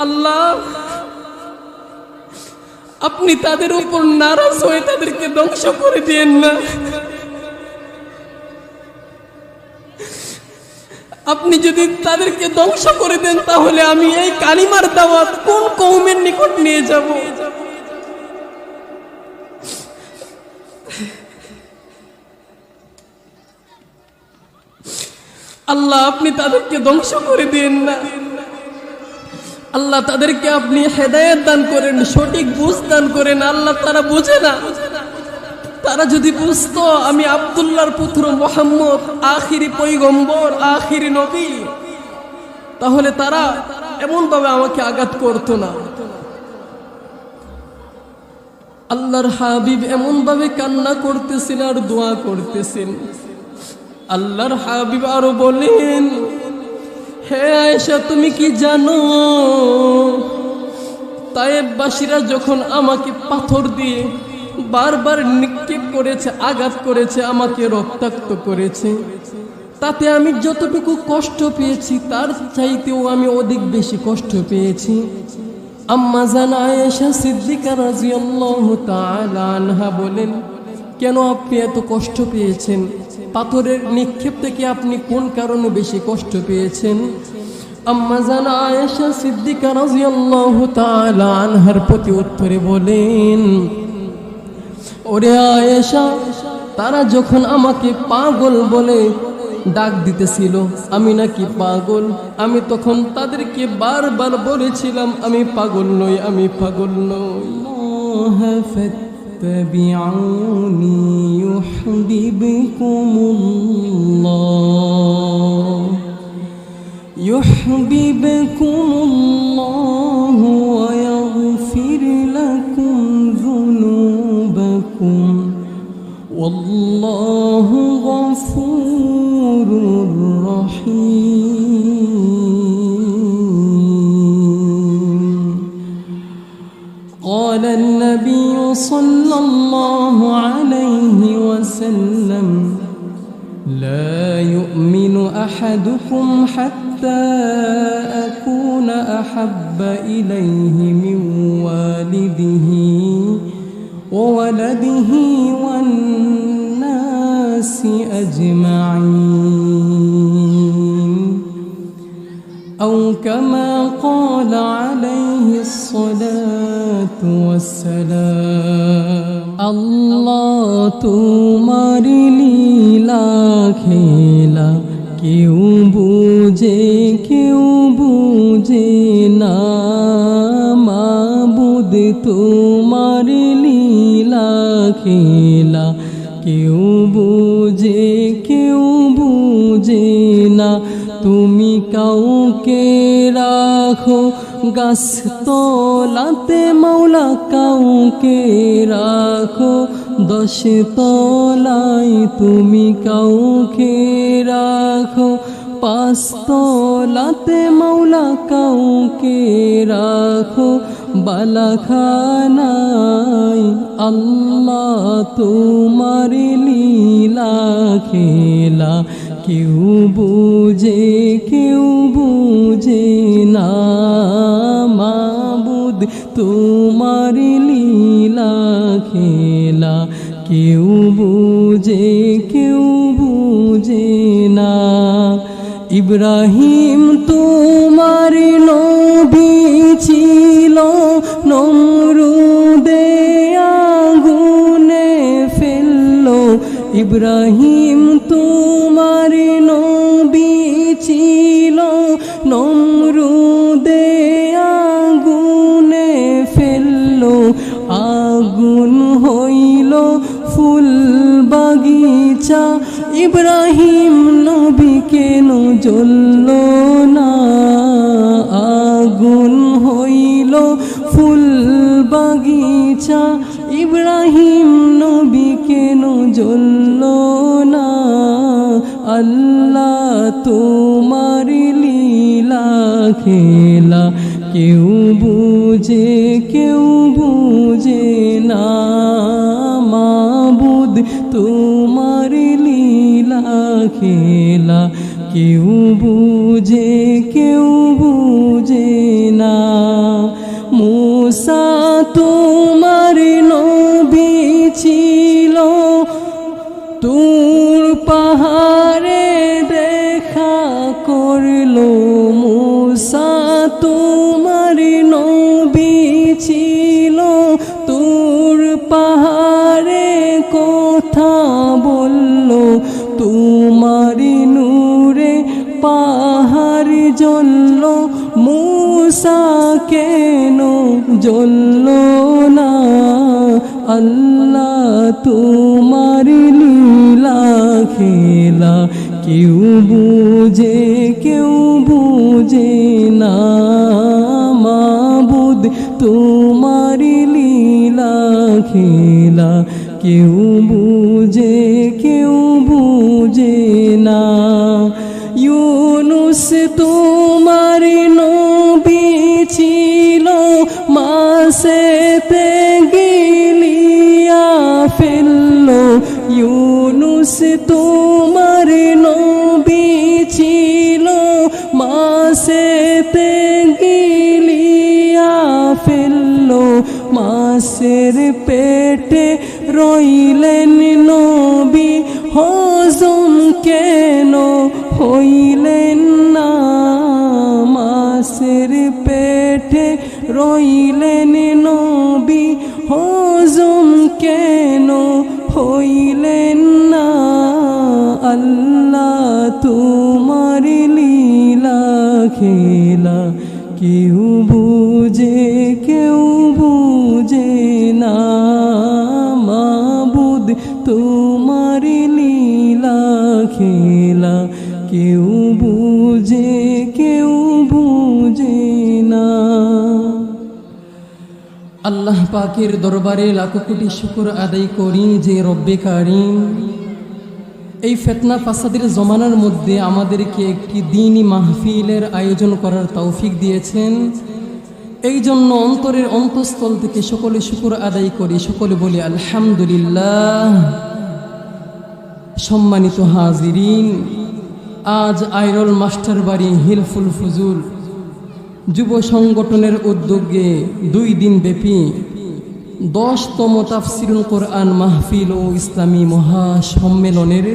আল্লাহ আপনি তাদের উপর নারাজ হয়ে তাদেরকে ধ্বংস করে দিয়েন না। আপনি যদি তাদেরকে ধ্বংস করে দেন তাহলে আমি এই কালিমার দাওয়াত কোন কওমের নিকট নিয়ে যাব? আল্লাহ আপনি তাদেরকে ধ্বংস করে দিয়েন না। আল্লাহ তাদেরকে আপনি হেদায়েত দান করেন, সঠিক বুঝ দান করেন। আল্লাহ তারা বোঝে না, তারা যদি বুঝতো আমি আব্দুল্লাহর পুত্র মুহাম্মদ আখিরি পয়গম্বর, আখিরি নবী, তাহলে তারা এমন ভাবে আমাকে আঘাত করতো না। আল্লাহর হাবিব এমন ভাবে কান্না করতেছেন আর দোয়া করতেছেন। আল্লাহর হাবিব আরো বলেন, হে আয়েশা তুমি কি জানো তায়েববাসীরা যখন আমাকে পাথর দিয়ে বারবার নিক্ষেপ করেছে, আঘাত করেছে, আমাকে রক্তাক্ত করেছে, তাতে আমি যতটুকু কষ্ট পেয়েছি তার চাইতেও আমি অধিক বেশি কষ্ট পেয়েছি। আম্মা জান আয়েশা সিদ্দিকা রাদিয়াল্লাহু তাআলা আনহা বলেন, কেন আপনি এত কষ্ট পেয়েছেন? পাথরের নিক্ষেপ থেকে আপনি কোন কারণে বেশি কষ্ট পেয়েছেন? আম্মা জান আয়েশা সিদ্দিকা রাদিয়াল্লাহু তাআলা আনহার প্রতি উত্তরে বলেন, ওরে আয়েশা, তারা যখন আমাকে পাগল বলে ডাক দিতেছিল, আমি নাকি পাগল, আমি তখন তাদেরকে বারবার বলেছিলাম আমি পাগল নই, আমি পাগল নই। فاتبعوني يحببكم الله ويغفر لكم ذنوبكم والله غفور رحيم. قال النبي صلى الله عليه وسلم لا يؤمن أحدكم حتى أكون أحب إليه من والده وولده والناس أجمعين أو كما قال عليه الصلاة والسلام. আল্লাহ তোমার লীলা খেলা কেউ বুঝে না, মাবুদ তোমার লীলা খেলা কেউ বুঝে না। তুমি কাউকে রাখো গাছতলাতে মাওলা, কাউকে রাখো 10 তলায়, তুমি কাউকে রাখো 5 তলাতে মাওলা, কাউকে রাখো বালাখানায়। আল্লাহ তোমার লীলা খেলা কেউ বুঝে না, মাবুদ তোমার লীলা খেলা কেউ বুঝে না। ইব্রাহিম তোমার নবী ছিল, নমরুদে আগুনে ফেললো। ইব্রাহিম তোমার নবী ছিল, নমরুদে আগুনে ফেললো। আগুন হইল ফুল বাগিচা, ইব্রাহিম নবী কেন জ্বলল না? আগুন হইল ফুল বাগিচা, ইব্রাহিম নবী কেন জ্বলল না? আল্লাহ তোমার লীলা খেলা কেউ বুঝে না, মাবুদ তোমার লীলা খেলা কেউ বুঝে না। তোমার নবী ছিল, তোর পাহাড়ে কথা বলল, তোমার নূরে পাহাড় জ্বলল, মূসা কেন জ্বলল না? আল্লাহ তোমার লীলা খেলা কেউ বুঝে না। মাবুদ তোমার লীলা খেলা কেউ বুঝে না। ইউনুস তোমার নবী ছিল, মাছেতে গিলিয়া ফেলল। ইউনুস তোমার নবী ছিল, মাছেতে গিলিয়া ফেলল। মাছের পেটে রইলেন নবী, হজম কেন হইলেন না? মাছের পেটে রইলেন নবী, হজম কেন হইলেন না? আল্লাহ তোমার লীলা খেলা কেউ বুঝে না। মাবুদ তোমার লীলা খেলা কেউ বুঝে না। আল্লাহ পাকের দরবারে লাখো কোটি শুকর আদায় করি যে রব্বে কারিম এই ফিতনা ফাসাদের জমানার মধ্যে আমাদেরকে একটি দ্বীনি মাহফিলের আয়োজন করার তৌফিক দিয়েছেন। এই জন্য অন্তরের অন্তঃস্থল থেকে সকলে শুকর আদায় করি, সকলে বলি আলহামদুলিল্লাহ। সম্মানিত হাজিরিন, আজ আইরল মাস্টার বাড়ি হিলফুল ফুজুল যুব সংগঠনের উদ্যোগে 2 দিন ব্যাপী 10তম তাফসিরুল কোরআন মাহফিল ও ইসলামী মহাসম্মেলনের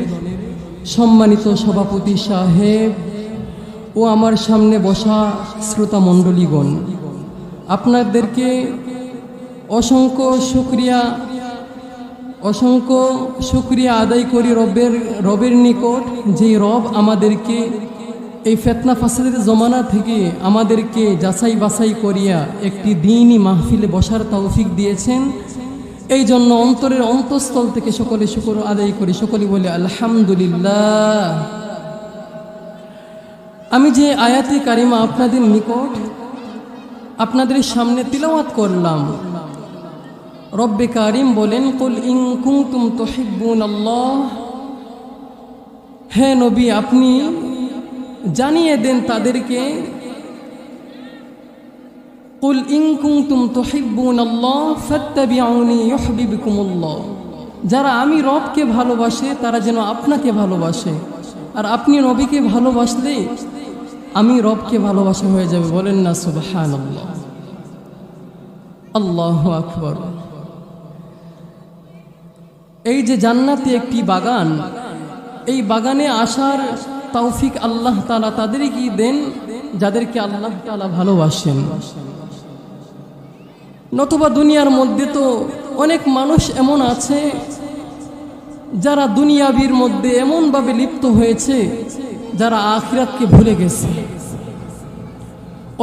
সম্মানিত সভাপতি সাহেব ও আমার সামনে বসা শ্রোতা মণ্ডলীগণ, আপনাদেরকে অসংখ্য শুকরিয়া আদায় করি রবের নিকট, যে রব আমাদেরকে এই ফিতনা ফাসাদের জমানা থেকে আমাদেরকে যাচাই বাছাই করিয়া একটি দ্বীনি মাহফিলে বসার তৌফিক দিয়েছেন। এই জন্য অন্তরের অন্তঃস্থল থেকে সকলে শুকর আদায় করি, সকলে বলে আলহামদুলিল্লাহ। আমি যে আয়াতে কারিমা আপনাদের নিকট আপনাদের সামনে তিলাওয়াত করলাম, রব্বে কারিম বলেন, কুল ইন কুনতুম তুহিব্বুনাল্লাহ, হে নবী আপনি জানিয়ে দেন তাদেরকে, কুল ইন কুনতুম তুহিব্বুনাল্লাহ ফাত্তাবিউনি ইউহিব্বুকুমুল্লাহ, যারা আমি রবকে ভালোবাসে তারা যেন আপনাকে ভালোবাসে, আর আপনি নবীকে ভালোবাসলে আমি রবকে ভালোবাসা হয়ে যাবে। বলেন না সুবহানাল্লাহ, আল্লাহু আকবার। এই যে জান্নাতে একটি বাগান, এই বাগানে আসার তৌফিক আল্লাহ তাআলা তাদেরকেই দেন যাদেরকে আল্লাহ তাআলা ভালোবাসেন। নতুবা দুনিয়ার মধ্যে তো অনেক মানুষ এমন আছে যারা দুনিয়াবির মধ্যে এমনভাবে লিপ্ত হয়েছে যারা আখিরাতকে ভুলে গেছে।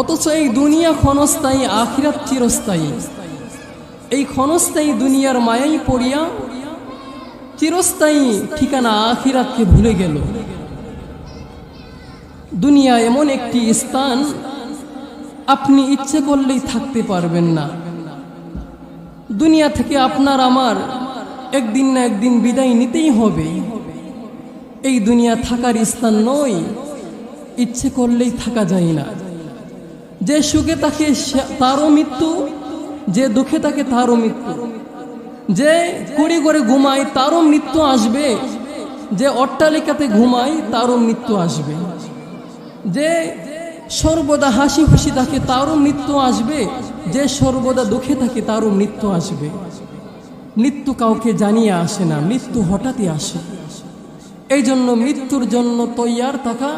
অথচ এই দুনিয়া ক্ষণস্থায়ী, আখিরাত চিরস্থায়ী। এই ক্ষণস্থায়ী দুনিয়ার মায়াই পড়িয়া চিরস্থায়ী ঠিকানা আখিরাতকে ভুলে গেল। দুনিয়া এমন একটি স্থান, আপনি ইচ্ছে করলেই থাকতে পারবেন না। দুনিয়া থেকে আপনার আমার একদিন না একদিন বিদায় নিতেই হবে। এই দুনিয়া থাকার স্থান নয়, ইচ্ছে করলেই থাকা যায় না। যে সুখে থাকে তারও মৃত্যু, যে দুঃখে থাকে তারও মৃত্যু, যে কুড়ি করে ঘুমায় তারও মৃত্যু আসবে, যে অট্টালিকাতে ঘুমায় তারও মৃত্যু আসবে, যে সর্বদা হাসি খুশি থাকে তারও মৃত্যু আসবে, যে সর্বদা দুঃখে থাকে তারও মৃত্যু আসবে। মৃত্যু কাউকে জানিয়ে আসে না, মৃত্যু হঠাৎই আসে। এই জন্য মৃত্যুর জন্য তৈয়ার থাকা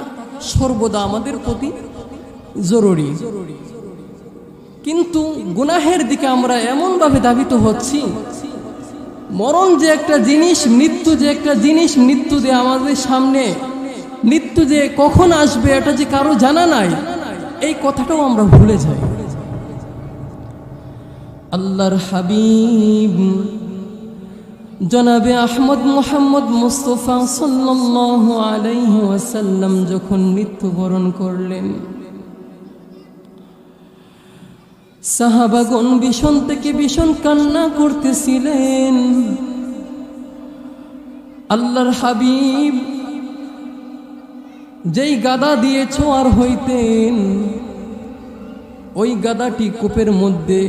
সর্বদা আমাদের প্রতি জরুরি, কিন্তু গুনাহের দিকে আমরা এমনভাবে ধাবিত হচ্ছি, মরণ যে একটা জিনিস, মৃত্যু যে একটা জিনিস, মৃত্যু যে আমাদের সামনে, মৃত্যু যে কখন আসবে এটা যে কারো জানা নাই, এই কথাটাও আমরা ভুলে যাই। আল্লাহর হাবিব জনাবে আহমদ মুহাম্মদ মুস্তাফা সাল্লাল্লাহু আলাইহি ওয়াসাল্লাম যখন মৃত্যুবরণ করলেন, সাহাবাগণ ভীষণ থেকে ভীষণ কান্না করতেছিলেন। আল্লাহর হাবিব যেই গাদা দিয়ে ছোঁয়ার হইতেন, ওই গাদাটি কূপের মধ্যে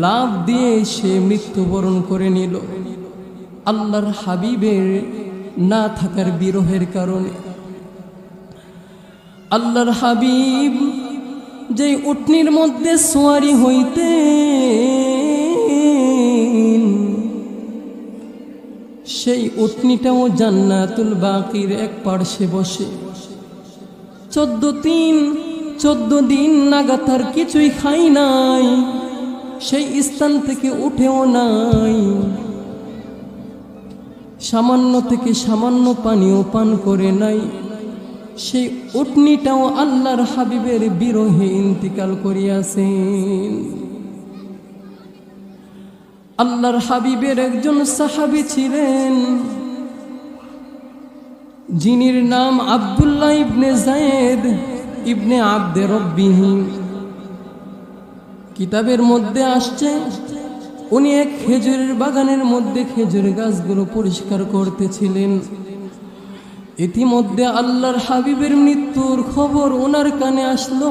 লাফ দিয়ে সে মৃত্যুবরণ করে নিল আল্লাহর হাবিবের না থাকার বিরহের কারণে। আল্লাহর হাবিব যেই উটনির মধ্যে সোয়ারি হইতেন, সেই উটনিটাও জান্নাতুল বাকির এক পার্শ্বে বসে 14 দিন লাগাতার কিছুই খাই নাই, সেই স্থান থেকে উঠেও নাই, সামান্য থেকে সামান্য পানিও পান করে নাই। সেই উটনিটাও আল্লাহর হাবিবের বিরহে ইন্তিকাল করিয়াছেন। আল্লাহর হাবিবের একজন সাহাবী ছিলেন, যিনির নাম আব্দুল্লাহ ইবনে যায়েদ ইবনে আব্দে রব্বিহি। কিতাবের মধ্যে আসছে উনি এক খেজুরের বাগানের মধ্যে খেজুর গাছগুলো পরিষ্কার করতেছিলেন। ইতিমধ্যে আল্লাহর হাবিবের মৃত্যুর খবর ওনার কানে আসলো।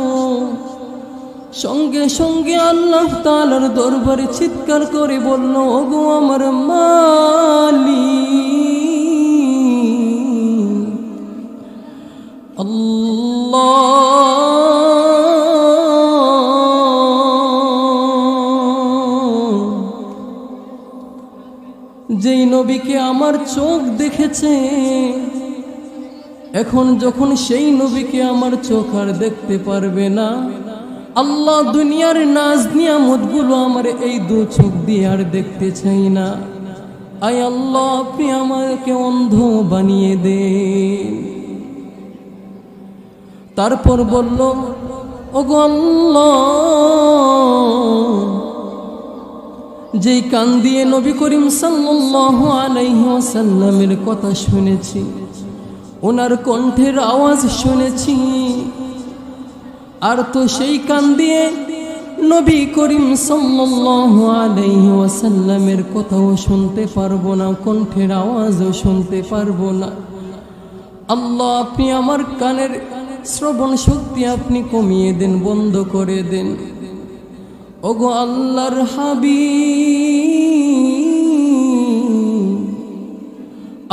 সঙ্গে সঙ্গে আল্লাহ তাআলার দরবারে চিৎকার করে বলল, ওগো আমার মালিক আল্লাহ, যেই নবীকে আমার চোখ দেখেছে, এখন যখন সেই নবীকে আমার চোখ আর দেখতে পারবে না, আল্লাহ দুনিয়ার নাজ নিয়ামতগুলো আমার এই দু চোখ দিয়ে আর দেখতে চাই না। আয় আল্লাহ, আপনি আমাকে অন্ধ বানিয়ে দেন। তারপর বলল, ওগো আল্লাহ, যেই কান দিয়ে নবী করিম সাল্লাল্লাহু আলাইহি ওয়াসাল্লামের কথা শুনেছি, ওনার কণ্ঠের আওয়াজ শুনেছি, আর তো সেই কান দিয়ে নবী করিম সাল্লাল্লাহু আলাইহি ওয়াসাল্লামের কথাও শুনতে পারবো না, কণ্ঠের আওয়াজও শুনতে পারবো না। আল্লাহ, আপনি আমার কানের শ্রবণ শক্তি আপনি কমিয়ে দেন, বন্ধ করে দেন। ওগো আল্লাহর হাবিব,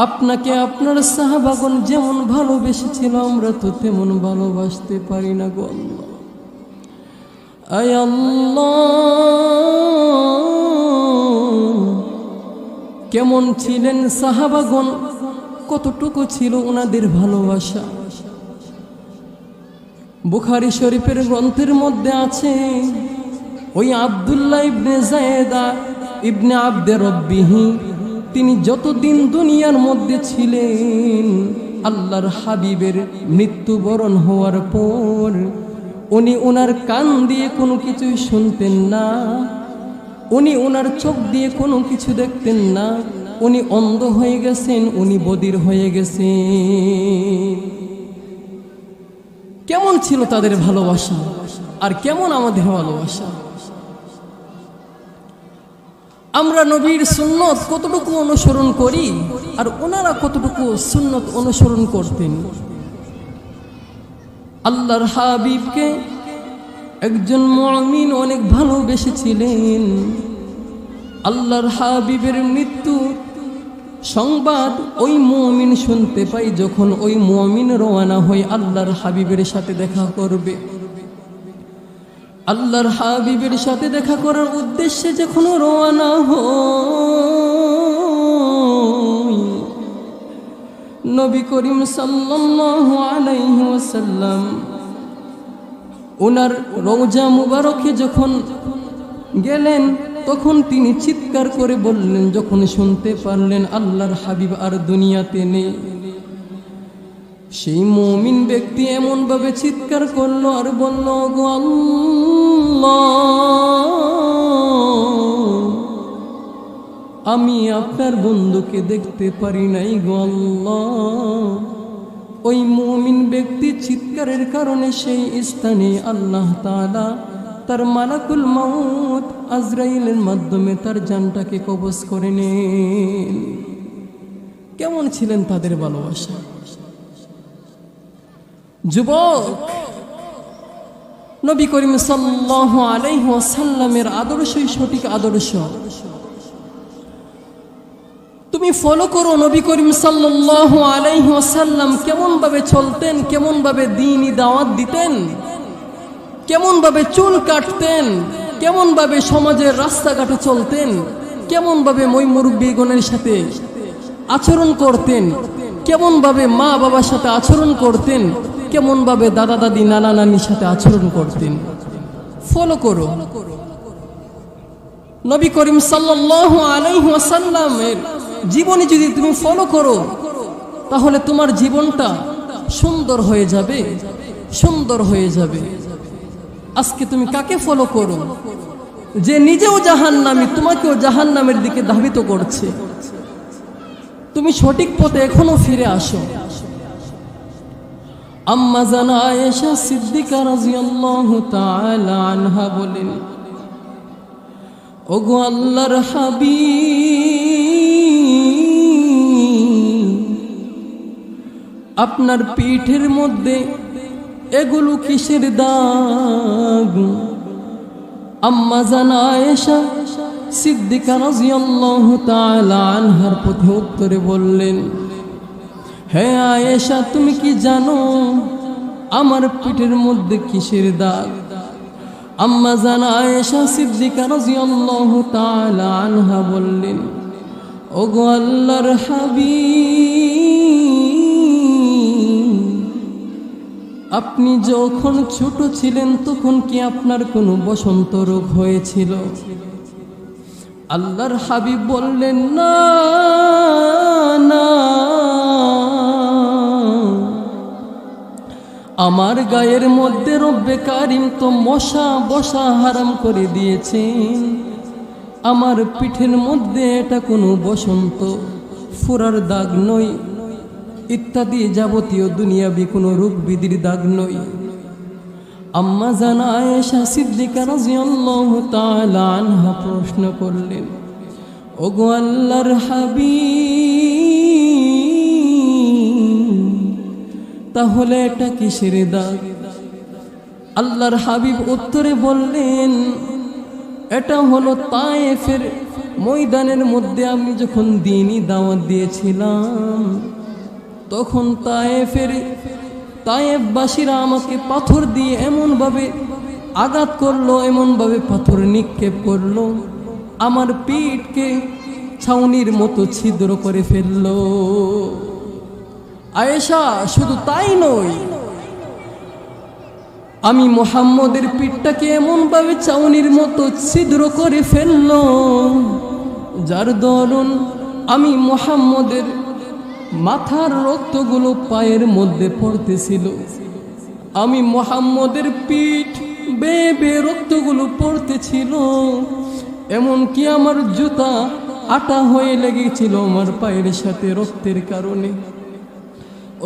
আপনাকে আপনার সাহাবাগণ যেমন ভালোবেসেছিল, আমরা তো তেমন ভালোবাসতে পারি না গো আল্লাহ। আয় আল্লাহ, কেমন ছিলেন সাহাবাগণ, কতটুকু ছিল ওনাদের ভালোবাসা। বুখারী শরীফের গ্রন্থের মধ্যে আছে, ওই আব্দুল্লাহ ইবনে যায়েদ ইবনে আব্দে রব্বিহি, তিনি যতদিন দুনিয়ার মধ্যে ছিলেন, আল্লাহর হাবিবের মৃত্যুবরণ হওয়ার পর উনি ওনার কান দিয়ে কোনো কিছুই শুনতেন না, উনি ওনার চোখ দিয়ে কোনো কিছু দেখতেন না, উনি অন্ধ হয়ে গেছেন, উনি বধির হয়ে গেছেন। কেমন ছিল তাদের ভালোবাসা, আর কেমন আমাদের ভালোবাসা। আমরা নবীর সুন্নত কতটুকু অনুসরণ করি, আর ওনারা কতটুকু সুন্নত অনুসরণ করতেন। আল্লাহর হাবিবকে একজন মুমিন অনেক ভালোবেসেছিলেন। আল্লাহর হাবিবের মৃত্যু সংবাদ ওই মুমিন শুনতে পাই যখন ওই মুমিন রওনা হয়ে আল্লাহর হাবিবের সাথে দেখা করবে। আল্লাহর হাবিবের সাথে দেখা করার উদ্দেশ্যে যখন রওনা হয়, নবী করিম সাল্লাল্লাহু আলাইহি ওয়াসাল্লাম ওনার রওজা মুবারকে যখন গেলেন তখন তিনি চিৎকার করে বললেন, যখন শুনতে পারলেন আল্লাহর হাবিব আর দুনিয়াতে নেই, সেই মুমিন ব্যক্তি এমন ভাবে চিৎকার করলো আর বলল, গো আল্লাহ, আমি আপনার বন্ধুকে দেখতে পারি নাই গো আল্লাহ। ওই মুমিন ব্যক্তি চিৎকারের কারণে সেই স্থানে আল্লাহ তাআলা তার মালাকুল মাউত আজরাইলের মাধ্যমে তার জানটাকে কবজ করে নেন। কেমন ছিলেন তাদের ভালোবাসা? যুবক, নবী করিম সাল্লাল্লাহু আলাইহি ওয়াসাল্লামের আদর্শই সঠিক আদর্শ। তুমি ফলো করো নবী করিম সাল্লাল্লাহু আলাইহি ওয়াসাল্লাম কেমন ভাবে চলতেন, কেমন ভাবে দ্বীনি দাওয়াত দিতেন, কেমন ভাবে চুল কাটতেন, কেমন ভাবে সমাজের রাস্তাঘাটে চলতেন, কেমন ভাবে মই মুরব্বীগণের সাথে আচরণ করতেন, কেমন ভাবে মা বাবার সাথে আচরণ করতেন, কেমন ভাবে দাদা দাদি নানা নানির সাথে আচরণ করতেন। ফলো করো নবী করিম সাল্লাল্লাহু আলাইহি ওয়াসাল্লামের জীবনী যদি তুমি ফলো করো তাহলে তোমার জীবনটা সুন্দর হয়ে যাবে, সুন্দর হয়ে যাবে। আজকে তুমি কাকে ফলো করো যে নিজেও জাহান্নামী, তোমাকেও জাহান্নামের দিকে ধাবিত করছে? তুমি সঠিক পথে এখনো ফিরে আসো। আম্মা জানা আয়েশা সিদ্দিকা রাদিয়াল্লাহু তাআলা আনহা বলেন, ওগো আল্লাহর হাবিব, আপনার পিঠের মধ্যে এগুলো কিসের দাগ? আম্মা জানা আয়েশা সিদ্দিকা রাদিয়াল্লাহু তাআলা আনহার প্রতি উত্তরে বললেন, হে আয়েশা, তুমি কি জানো আমার পিঠের মধ্যে কিসের দাগ? আম্মা জানা আয়েশা সিদ্দিকা রাদিয়াল্লাহু তাআলা আনহা বললেন, ওগো আল্লাহর হাবিব, আপনি যখন ছোট ছিলেন তখন কি আপনার কোনো বসন্ত রোগ হয়েছিল? আল্লাহর হাবিব বললেন, না না, আমার গায়ের মধ্যে রব্বে কারিম তো মশা বসা হারাম করে দিয়েছেন। আমার পিঠের মধ্যে এটা কোনো বসন্ত ফুরার দাগ নয়, ইত্যাদি যাবতীয় দুনিয়াবি কোনো রোগ বিধির দাগ নয়। আম্মা জানা আয়েশা সিদ্দিকা রাদিয়াল্লাহু তাআলা আনহা প্রশ্ন করলেন, ওগো আল্লাহর হাবিব, তাহলে এটা কিসের দাগ? আল্লাহর হাবিব উত্তরে বললেন, এটা হলো তায়েফের ময়দানের মধ্যে আমি যখন দ্বীনি দাওয়াত দিয়েছিলাম তখন তায়েফবাসীরা আমাকে পাথর দিয়ে এমনভাবে আঘাত করলো, এমনভাবে পাথর নিক্ষেপ করলো, আমার পিঠকে ছাউনির মতো ছিদ্র করে ফেললো। আয়েশা, শুধু তাই নয়, আমি মুহাম্মদের পিঠটাকে এমনভাবে ছাউনির মতো ছিদ্র করে ফেললো যার দরুন আমি মুহাম্মদের মাথার রক্তগুলো পায়ের মধ্যে পড়তেছিল। আমি মুহাম্মদের পিঠ বেয়ে বেয়ে রক্তগুলো পড়তেছিল, এমনকি আমার জুতা আটা হয়ে লেগেছিল আমার পায়ের সাথে রক্তের কারণে।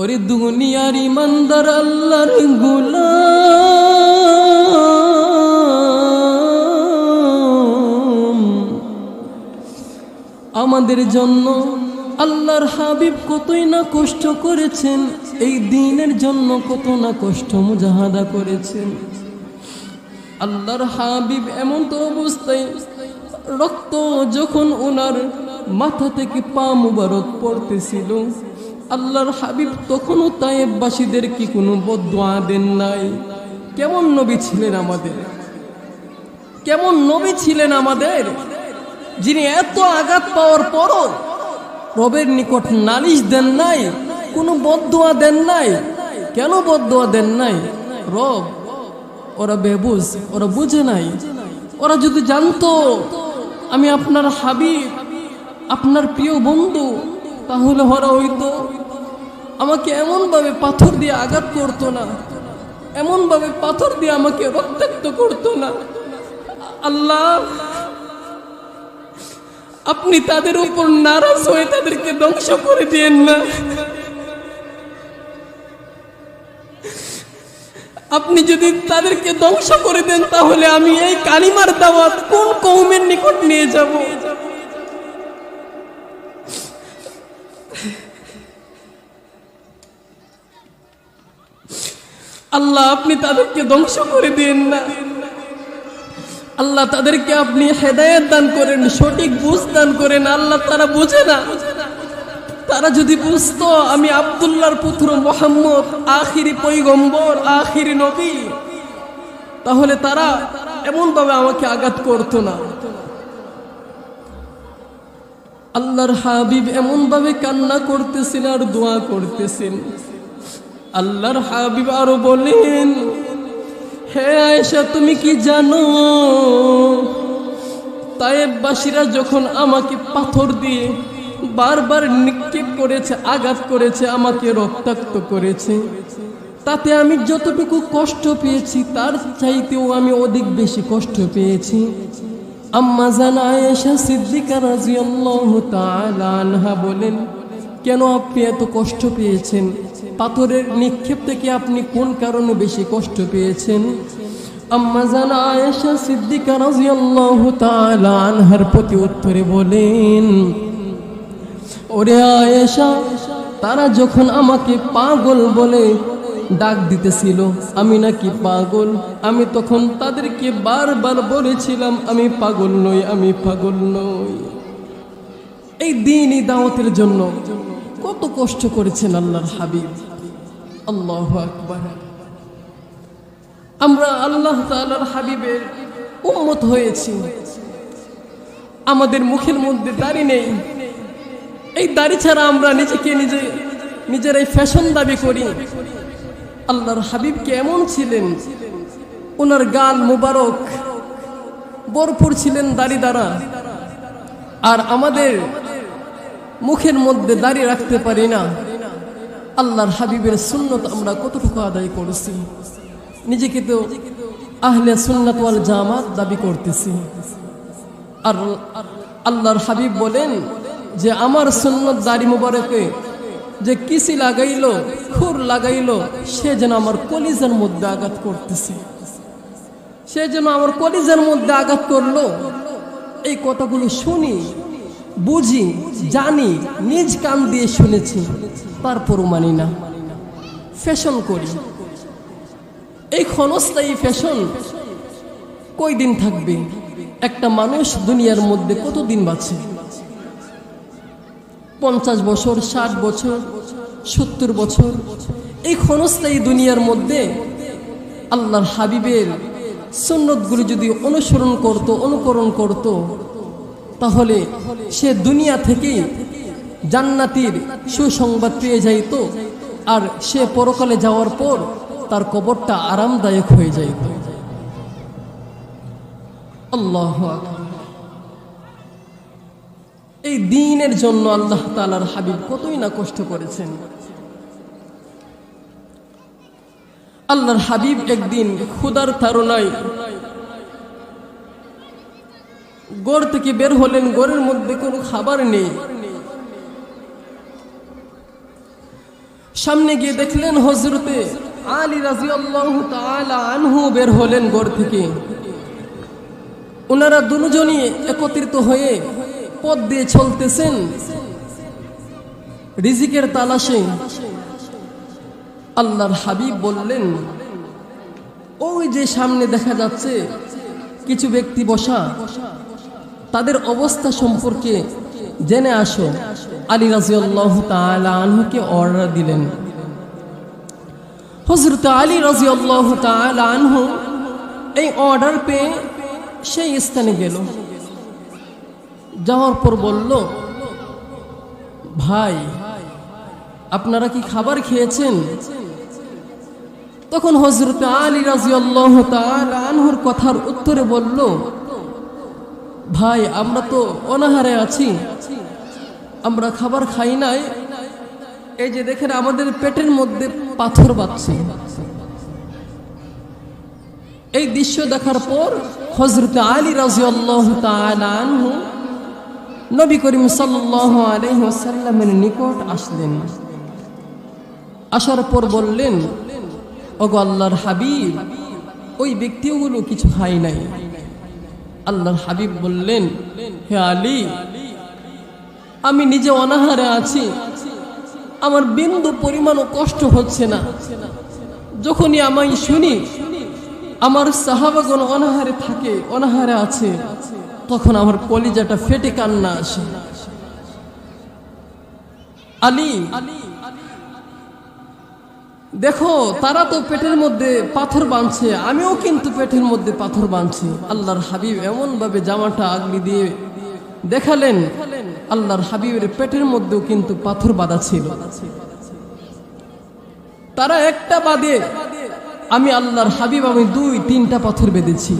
ওরে দুনিয়ার ইমানদার আল্লাহর গোলাম, আমাদের জন্য আল্লাহর হাবিব কতই না কষ্ট করেছেন, এই দ্বীনের জন্য কত না কষ্ট মুজাহাদা করেছেন। আল্লাহর হাবিব এমন তো অবস্থায় রক্ত যখন ওনার মাথা থেকে পা মুবারক পড়তেছিল, আল্লাহর হাবিব তখনও তায়েফবাসীদের কি কোনো বদদুয়া দেন নাই? কেমন নবী ছিলেন আমাদের, কেমন নবী ছিলেন আমাদের, যিনি এত আঘাত পাওয়ার পরও রবের নিকট নালিশ দেন নাই, কোনো বদদুয়া দেন নাই। কেন বদদুয়া দেন নাই? রব, ওরা বেবুঝ, ওরা বুঝে নাই। ওরা যদি জানতো আমি আপনার হাবিব, আপনার প্রিয় বন্ধু, তাহলে ওরা হয়তো আমাকে এমনভাবে পাথর দিয়ে আঘাত করতো না, এমনভাবে পাথর দিয়ে আমাকে রক্তাক্ত করতো না। আল্লাহ, আপনি তাদের উপর নারাজ হয়ে তাদেরকে ধ্বংস করে দিয়েন না। আপনি যদি তাদেরকে ধ্বংস করে দেন, তাহলে আমি এই কালিমার দাওয়াত কোন কওমের নিকট নিয়ে যাব? আল্লাহ, আপনি তাদেরকে ধ্বংস করে দিয়েন না। আল্লাহ, তাদেরকে আপনি হেদায়েত দান করেন, সঠিক বুঝ দান করেন। আল্লাহ, তারা বোঝে না। তারা যদি বুঝতো আমি আব্দুল্লাহর পুত্র মুহাম্মদ, আখিরি পয়গম্বর, আখিরি নবী, তাহলে তারা এমনভাবে আমাকে আঘাত করতো না। আল্লাহর হাবিব এমনভাবে কান্না করতেছেন আর দোয়া করতেছেন। আল্লাহর হাবিব আরো বলেন, হে আয়েশা, তুমি কি জানো তায়েববাসীরা যখন আমাকে পাথর দিয়ে বারবার নিক্ষেপ করেছে, আঘাত করেছে, আমাকে রক্তাক্ত করেছে, তাতে আমি যতটুকু কষ্ট পেয়েছি তার চাইতেও আমি অধিক বেশি কষ্ট পেয়েছি। আম্মা জান আয়েশা সিদ্দিকা রাদিয়াল্লাহু তাআলা আনহা বলেন, কেন আপনি এত কষ্ট পেয়েছেন? পাথরের নিক্ষেপ থেকে আপনি কোন কারণে বেশি কষ্ট পেয়েছেন? আম্মা জান আয়েশা সিদ্দিকা রাদিয়াল্লাহু তাআলা আনহার প্রতি উত্তরে বলেন, ওরে আয়েশা, তারা যখন আমাকে পাগল বলে ডাক দিতেছিল, আমি নাকি পাগল, আমি তখন তাদেরকে বারবার বলেছিলাম আমি পাগল নই, আমি পাগল নই। এই দ্বীনি দাওয়াতের জন্য কত কষ্ট করেছেন আল্লাহর হাবিব। আল্লাহু আকবার। আমরা আল্লাহ তাআলার হাবিবের উম্মত হয়েছি, আমাদের মুখের মধ্যে দাড়ি নেই। এই দাড়ি ছাড়া আমরা নিজেকে নিজেরাই ফ্যাশন দাবি করি। আল্লাহর হাবিব কেমন ছিলেন? ওনার গাল মুবারক ভরপুর ছিলেন দাড়ি দ্বারা, আর আমাদের মুখের মধ্যে দাড়ি রাখতে পারি না। আল্লাহর হাবিবের সুন্নত আমরা কতটুকু আদায় করেছি? নিজেকে তো আহলে সুন্নাত ওয়াল জামাত দাবি করতেছি। আর আল্লাহর হাবিব বলেন যে আমার সুন্নত দাড়ি মুবারকে যে কিসি লাগাইলো, খুর লাগাইলো, সে যেন আমার কলিজার মধ্যে আঘাত করতেছে, সে যেন আমার কলিজার মধ্যে আঘাত করলো। এই কথাগুলো শুনি, বুঝি, জানি, নিজ কান দিয়ে শুনেছি, তারপরও মানি না, ফ্যাশন করি। এই ক্ষণস্থায়ী ফ্যাশন কয়দিন থাকবে? একটা মানুষ দুনিয়ার মধ্যে কতদিন বাঁচে? 50 বছর, 60 বছর, 70 বছর। এই ক্ষণস্থায়ী দুনিয়ার মধ্যে আল্লাহর হাবিবের সুন্নতগুলো যদি অনুকরণ করত, তাহলে সে দুনিয়া থেকেই জান্নাতের সুসংবাদ পেয়ে যাইত, আর সে পরকালে যাওয়ার পর তার কবরটা আরামদায়ক হয়ে যাইত। আল্লাহু আকবার। এই দ্বীনের জন্য আল্লাহ তাআলার হাবিব কতই না কষ্ট করেছেন। আল্লাহর হাবিব একদিন ক্ষুধার তাড়নায় ঘর থেকে বের হলেন, ঘরের মধ্যে কোনো খাবার নেই। সামনে গিয়ে দেখলেন হযরতে আলী রাদিয়াল্লাহু তাআলা আনহু বের হলেন ঘর থেকে। ওনারা দুজনই একত্রিত হয়ে পথ দিয়ে চলতেছেন রিজিকের তালাশে। আল্লাহর হাবিব বললেন, ওই যে সামনে দেখা যাচ্ছে কিছু ব্যক্তি বসা, তাদের অবস্থা সম্পর্কে জেনে আসো। আলী রাদিয়াল্লাহু তাআলা আনহুকে অর্ডার দিলেন। হযরত আলী রাদিয়াল্লাহু তাআলা আনহু এই অর্ডার পেয়ে সেই স্থানে গেল। যাওয়ার পর বলল, ভাই, আপনারা কি খাবার খেয়েছেন? তখন হযরত আলী রাদিয়াল্লাহু তাআলা আনহুর কথার উত্তরে বলল, ভাই আমরা তো অনাহারে আছি, আমরা খাবার খাই নাই, এই যে দেখেন আমাদের পেটের মধ্যে পাথর বাজছে। এই দৃশ্য দেখার পর হযরত আলী রাদিয়াল্লাহু তাআলা আনহু নবী করিম সাল্লাল্লাহু আলাইহি ওয়াসাল্লামের নিকট আসলেন। আসার পর বললেন, ওগো আল্লাহর হাবিব, ওই ব্যক্তিগুলো কিছু খায় নাই। আল্লাহর হাবিব বললেন, হে আলী, আমি নিজে অনাহারে আছি, আমার বিন্দু পরিমাণও কষ্ট হচ্ছে না। যখনই আমি শুনি আমার সাহাবাগণ অনাহারে থাকে, অনাহারে আছে, তখন আমার কলিজাটা ফেটে কান্না আসে। আলী, দেখো তারা তো পেটের মধ্যে পাথর বাঁধছে, আমিও কিন্তু পেটের মধ্যে পাথর বাঁধছি। আল্লাহর হাবিব এমন ভাবে জামাটা আগলি দিয়ে দেখালেন, আল্লাহর হাবিবের পেটের মধ্যেও কিন্তু পাথর বাঁধা ছিল। তারা একটা বাদে, আমি আল্লাহর হাবিব আমি 2-3টা পাথর বেঁধেছি।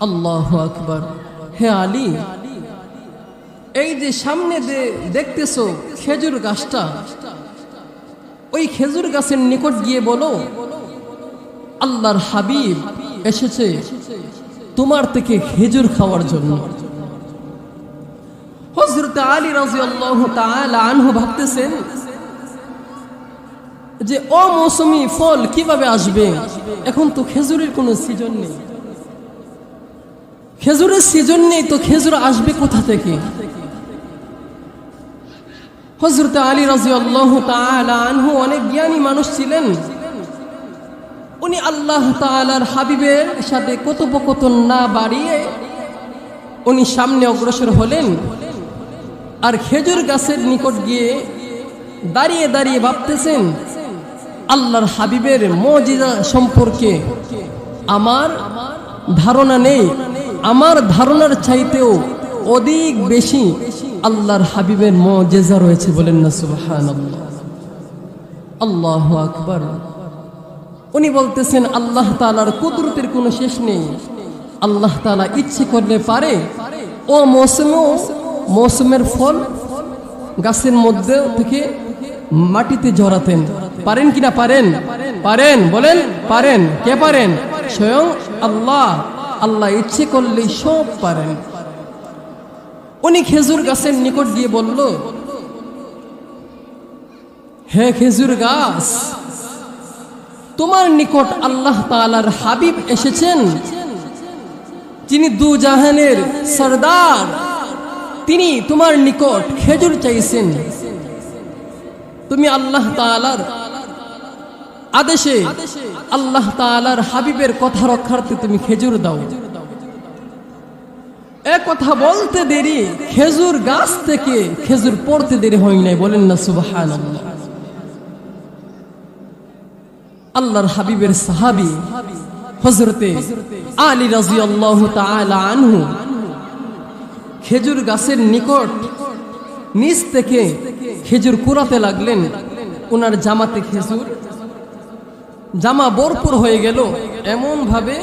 আল্লাহু আকবার। হে আলী, এই যে সামনে দেখতেছো খেজুর গাছটা, ওই খেজুর গাছের নিকট গিয়ে বলো, আল্লাহর হাবিব এসেছে তোমার থেকে খেজুর খাওয়ার জন্য। হযরত আলী রাদিয়াল্লাহু তাআলা আনহু ভাবতেছেন যে অমৌসুমী ফল কিভাবে আসবে, এখন তো খেজুরের কোনো সিজন নেই, খেজুরের সিজন নেই, তো খেজুর আসবে কোথা থেকে? হযরত আলী রাদিয়াল্লাহু তাআলা আনহু অনেক জ্ঞানী মানুষ ছিলেন। উনি আল্লাহ তাআলার হাবিবের সাথে কথোপকথন না বাড়িয়ে উনি সামনে অগ্রসর হলেন, আর খেজুর গাছের নিকট গিয়ে দাঁড়িয়ে দাঁড়িয়ে ভাবতেছেন, আল্লাহর হাবিবের মুজিজা সম্পর্কে আমার ধারণা নেই, আমার ধারণার চাইতেও অধিক বেশি আল্লাহর হাবিবের মুজিজা রয়েছে। বলেন না সুবহানাল্লাহ, আল্লাহু আকবার। উনি বলতেছেন, আল্লাহ তাআলার কুদরতের কোনো শেষ নেই, আল্লাহ তাআলা ইচ্ছে করলে পারে ও মৌসুমের ফল গাছের মধ্যে থেকে মাটিতে জড়াতেন। পারেন কিনা? পারেন, পারেন, বলেন পারেন। কে পারেন? স্বয়ং আল্লাহ। আল্লাহ ইচ্ছে করলেই সব পারেন। উনি খেজুর গাছের নিকট গিয়ে বলল, হে খেজুর গাছ, তোমার নিকট আল্লাহ তাআলার হাবিব এসেছেন, যিনি দুজাহানের সরদার, তিনি তোমার নিকট খেজুর চাইছেন। তুমি আল্লাহ তাআলার আদেশে আল্লাহ তাআলার হাবিবের কথা রক্ষার্থে তুমি খেজুর দাও। এ কথা বলতে দেরি খেজুর গাছ থেকে খেজুর পড়তে দেরি হয় নাই। বলেন না সুবহানাল্লাহ। আল্লাহর হাবিবের সাহাবী হযরতে আলী রাদিয়াল্লাহু তাআলা আনহু খেজুর গাছের নিকট নিচ থেকে খেজুর কুড়াতে লাগলেন। ওনার জামাতে খেজুর, জামা ভরপুর হয়ে গেল। এমন ভাবে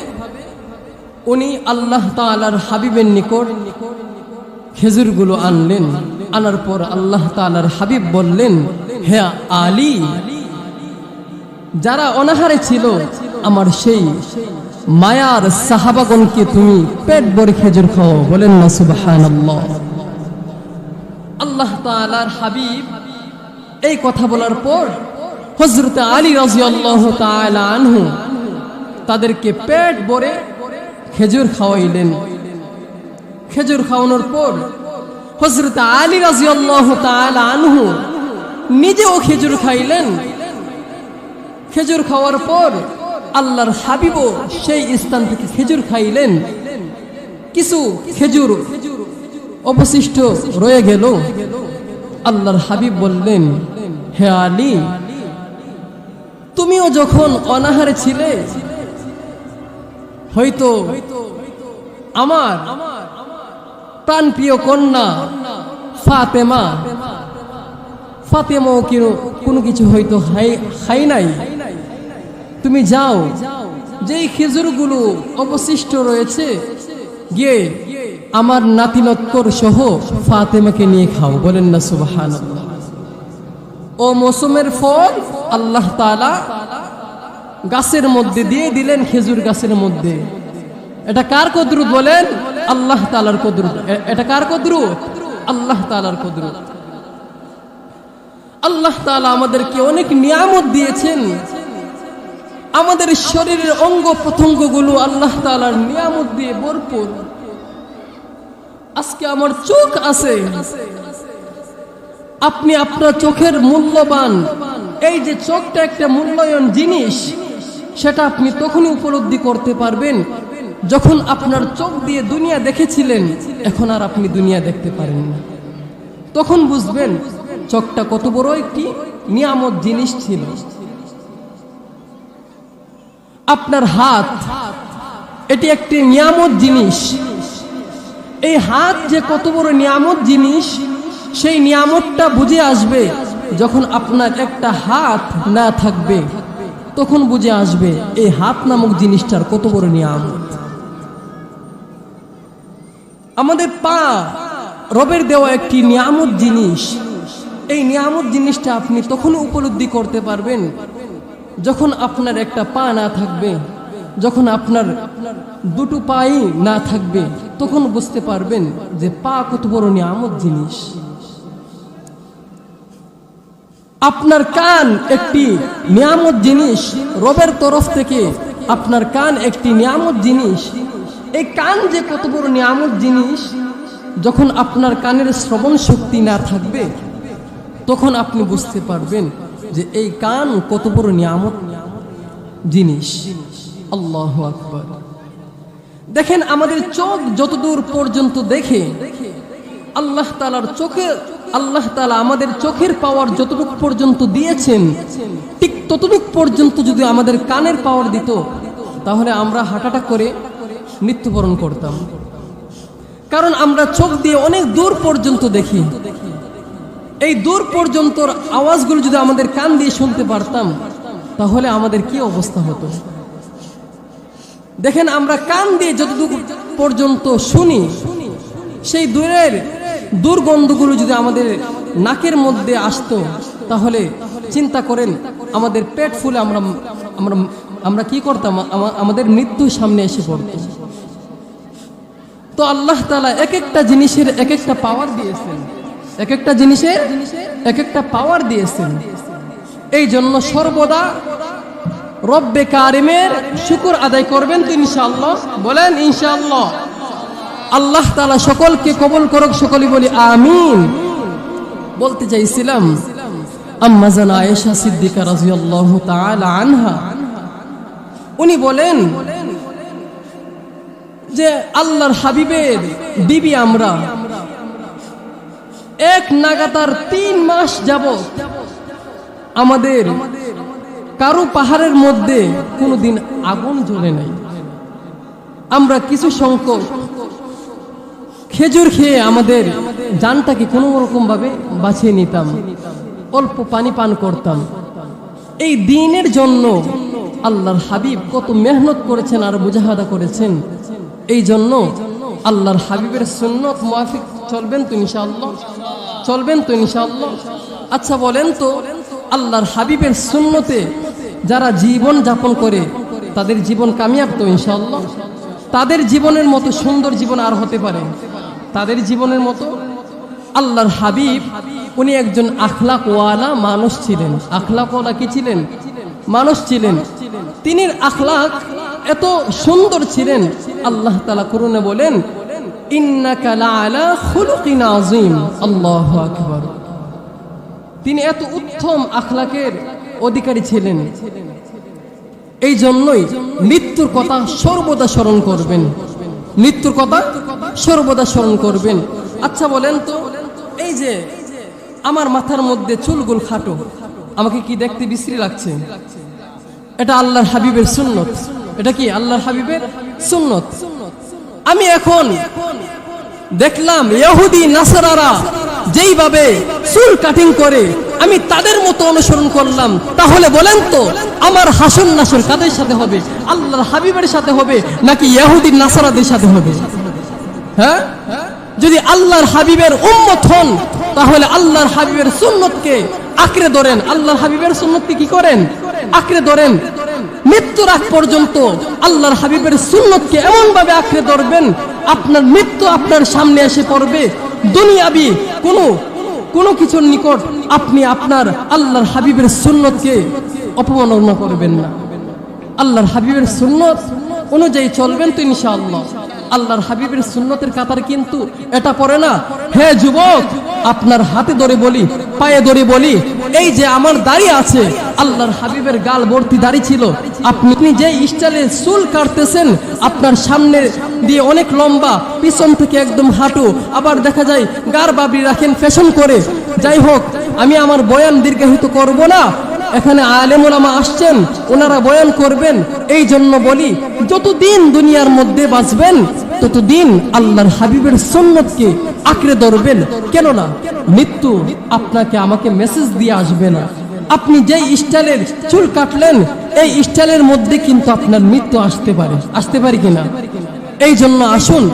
উনি আল্লাহ তাআলার হাবিবের নিকট খেজুরগুলো আনলেন। আনার পর আল্লাহ তাআলার হাবিব বললেন, হে আলী, যারা অনাহারে ছিল আমার সেই মায়ার সাহাবাগণকে তুমি পেট ভরে খেজুর খাও। বলেন না সুবহানাল্লাহ। আল্লাহ তাআলার হাবিব এই কথা বলার পর হযরত আলী রাদিয়াল্লাহু তাআলা আনহু তাদেরকে পেট ভরে খেজুর খাওয়াইলেন। খেজুর খাওয়ানোর পর হযরত আলী রাদিয়াল্লাহু তাআলা আনহু নিজেও খেজুর খাইলেন। খেজুর খাওয়ার পর আল্লাহর হাবিবও সেই স্থান থেকে খেজুর খাইলেন। কিছু খেজুর অবশিষ্ট রয়ে গেল। আল্লাহর হাবিব বললেন, হে আলী, তুমিও যখন অনাহারে ছিলে, হয়তো আমার প্রাণপ্রিয় কন্যা ফাতেমাও কোনো কিছু হয়তো খাই নাই, তুমি যাও, যেই খেজুরগুলো অবশিষ্ট রয়েছে গিয়ে আমার নাতিনক্কর সহ ফাতেমাকে নিয়ে খাও। বলেন না সুবহানাল্লাহ। ও মৌসুমের ফল আল্লাহ তাআলা গাছের মধ্যে দিয়ে দিলেন, খেজুর গাছের মধ্যে। এটা কার কুদরত বলেন? আল্লাহ তাআলার কুদরত। এটা কার কুদরত? আল্লাহ তাআলার কুদরত। আল্লাহ তাআলা আমাদেরকে অনেক নিয়ামত দিয়েছেন। আমাদের শরীরের অঙ্গ প্রত্যঙ্গগুলো আল্লাহ তাআলার নিয়ামত দিয়ে ভরপুর। আজকে আমার চোখ আছে, আপনি আপনার চোখের মূল্যবান, এই যে চোখটা একটা মূল্যায়ন জিনিস, সেটা আপনি তখনই উপলব্ধি করতে পারবেন যখন আপনার চোখ দিয়ে দুনিয়া দেখেছিলেন, এখন আর আপনি দুনিয়া দেখতে পারেন না। তখন বুঝবেন চোখটা কত বড় একটি নিয়ামত জিনিস ছিল। আপনার হাত, এটি একটি নিয়ামত জিনিস। এই হাত যে কত বড় নিয়ামত জিনিস, সেই নিয়ামতটা বুঝে আসবে যখন আপনার একটা হাত না থাকবে, তখন বুঝে আসবে এই হাত নামক জিনিসটার কত বড় নিয়ামত। আমাদের পা রবের দেওয়া একটি নিয়ামত জিনিস। এই নিয়ামত জিনিসটা আপনি তখন উপলব্ধি করতে পারবেন যখন আপনার একটা পা না থাকবে, যখন আপনার দুটো পাই না থাকবে, তখন বুঝতে পারবেন যে পা কত বড় নিয়ামত জিনিস। আপনার কান একটি নিয়ামত জিনিস, রবের তরফ থেকে আপনার কান একটি নিয়ামত জিনিস। এই কান যে কত বড় নিয়ামত জিনিস, যখন আপনার কানের শ্রবণ শক্তি না থাকবে, তখন আপনি বুঝতে পারবেন যে এই কান কত বড় নিয়ামত জিনিস। আল্লাহু আকবার। দেখেন, আমাদের চোখ যতদূর পর্যন্ত দেখে, আল্লাহ তাআলা আমাদের চোখের পাওয়ার যতটুকু পর্যন্ত দিয়েছেন, ঠিক ততটুকু পর্যন্ত যদি আমাদের কানের পাওয়ার দিত, তাহলে আমরা হাঁটাটা করে মৃত্যুবরণ করতাম। কারণ আমরা চোখ দিয়ে অনেক দূর পর্যন্ত দেখি। এই দূর পর্যন্ত আওয়াজগুলো যদি আমাদের কান দিয়ে শুনতে পারতাম, তাহলে আমাদের কি অবস্থা হতো। দেখেন, আমরা কান দিয়ে যতটুকু পর্যন্ত শুনি, সেই দূরের দুর্গন্ধগুলো যদি আমাদের নাকের মধ্যে আসতো, তাহলে চিন্তা করেন আমাদের পেট ফুলে আমরা কি করতাম, আমাদের মৃত্যু সামনে এসে পড়ত। তো আল্লাহ তাআলা এক একটা জিনিসের এক একটা পাওয়ার দিয়েছেন, এক একটা জিনিসের এক একটা পাওয়ার দিয়েছেন। এই জন্য সর্বদা রব্বে কারিমের শুকর আদায় করবেন তো ইনশাআল্লাহ। বলেন ইনশাআল্লাহ। আল্লাহ তাআলা সকলকে কবুল করুক, সকলেই বলি আমিন। বলতে চাইছিলাম, আম্মা জান আয়েশা সিদ্দিকা রাদিয়াল্লাহু তাআলা আনহা, উনি বলেন যে আল্লাহর হাবিবের বিবি আমরা এক নাগাতার 3 মাস যাবত আমাদের কারো পাহাড়ের মধ্যে কোনোদিন আগুন জ্বলে নাই। আমরা কিছু সংখ্যক খেজুর খেয়ে আমাদের জানটাকে কোনো রকম ভাবে বাঁচিয়ে নিতাম, অল্প পানি পান করতাম। এই দিনের জন্য আল্লাহর হাবিব কত মেহনত করেছেন আর মুজাহাদা করেছেন। এই জন্য আল্লাহর হাবিবের সুন্নত মুআফিক চলবেন তো ইনশাআল্লাহ? চলবেন তো ইনশাআল্লাহ? আচ্ছা বলেন তো, আল্লাহর হাবিবের সুন্নতে যারা জীবন যাপন করে তাদের জীবন কামিয়াব তো ইনশাআল্লাহ? তাদের জীবনের মতো সুন্দর জীবন আর হতে পারে? তাদের জীবনের মতো? আল্লাহর হাবিব উনি একজন আখলাকওয়ালা মানুষ ছিলেন। আখলাকওয়ালা কি ছিলেন? মানুষ ছিলেন। তিনি আখলাক এত সুন্দর ছিলেন, আল্লাহ তাআলা কোরআনে বলেন, ইন্নাকা লাআলা খুলুকিন আযীম। আল্লাহু আকবার। তিনি এত উত্তম আখলাকের অধিকারী ছিলেন। এই জন্যই মৃত্যুর কথা সর্বদা স্মরণ করবেন, মৃত্যুর কথা সর্বদা স্মরণ করবেন। আচ্ছা বলেন তো, এই যে আমার মাথার মধ্যে চুলগুলো খাটো, আমাকে কি দেখতে বিশ্রী লাগছে? এটা আল্লাহর হাবিবের সুন্নত। এটা কি আল্লাহর হাবিবের সুন্নত? আমি এখন দেখলাম ইহুদি নাসারারা যেইভাবে চুল কাটিং করে আমি তাদের মতো অনুসরণ করলাম, তাহলে বলেন তো আমার হাসন নাসর কাদের সাথে হবে? আল্লাহর হাবিবের সাথে হবে নাকি ইহুদি নাসারাদের সাথে হবে? হ্যাঁ, যদি আল্লাহর হাবিবের উম্মত হন তাহলে আল্লাহর হাবিবের সুন্নতকে আঁকড়ে ধরেন। আল্লাহর হাবিবের সুন্নতকে কি করেন? আঁকড়ে ধরেন। মৃত্যুর আগ পর্যন্ত আল্লাহর হাবিবের সুন্নতকে এমন ভাবে আঁকড়ে ধরবেন, আপনার মৃত্যু আপনার সামনে এসে পড়বে। দুনিয়াবি কোনো কিছুর নিকট আপনি আপনার আল্লাহর হাবিবের সুন্নতকে অপমাননা করবেন না। আল্লাহর হাবিবের সুন্নত অনুযায়ী চলবেন তো ইনশাআল্লাহ। আল্লাহর হাবিবের সুন্নতের কাতার কিন্তু এটা পড়ে না। হে যুবক, আপনার হাতে ধরে বলি, পায়ে ধরে বলি, এই যে আমার দাড়ি আছে, আল্লাহর হাবিবের গাল ভর্তি দাড়ি ছিল। আপনি যে স্টাইলে চুল কাটতেছেন, আপনার সামনে দিয়ে অনেক লম্বা, পিছন থেকে একদম হাঁটু, আবার দেখা যায় গার বাবরি রাখেন ফ্যাশন করে। যাই হোক, আমি আমার বয়ান দীর্ঘায়িত করব না। এখানে আলেম ওলামা আসছেন, ওনারা বয়ান করবেন। এই জন্য বলি, যতদিন দুনিয়ার মধ্যে বাঁচবেন ততদিন আল্লাহর হাবিবের সুন্নতকে আঁকড়ে ধরবেন। কেননা মৃত্যু আপনাকে আমাকে মেসেজ দিয়ে আসবে না। আপনি যেই স্টাইলের চুল কাটলেন, এই স্টাইলের মধ্যে কিন্তু আপনার মৃত্যু আসতে পারে কিনা? এই জন্য আসুন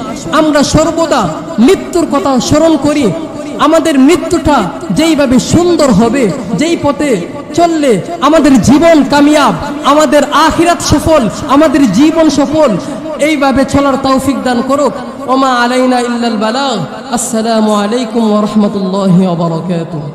আমরা সর্বদা মৃত্যুর কথা স্মরণ করি। আমাদের মৃত্যুটা যেইভাবে সুন্দর হবে, যেই পথে চললে আমাদের জীবন কামিয়াব, আমাদের আখিরাত সফল, আমাদের জীবন সফল, এইভাবে চলার তৌফিক দান করুক। ওমা আলাইনা ইল্লাল বালাগ। আসসালামু আলাইকুম ওয়া রাহমাতুল্লাহি ওয়া বারাকাতুহু।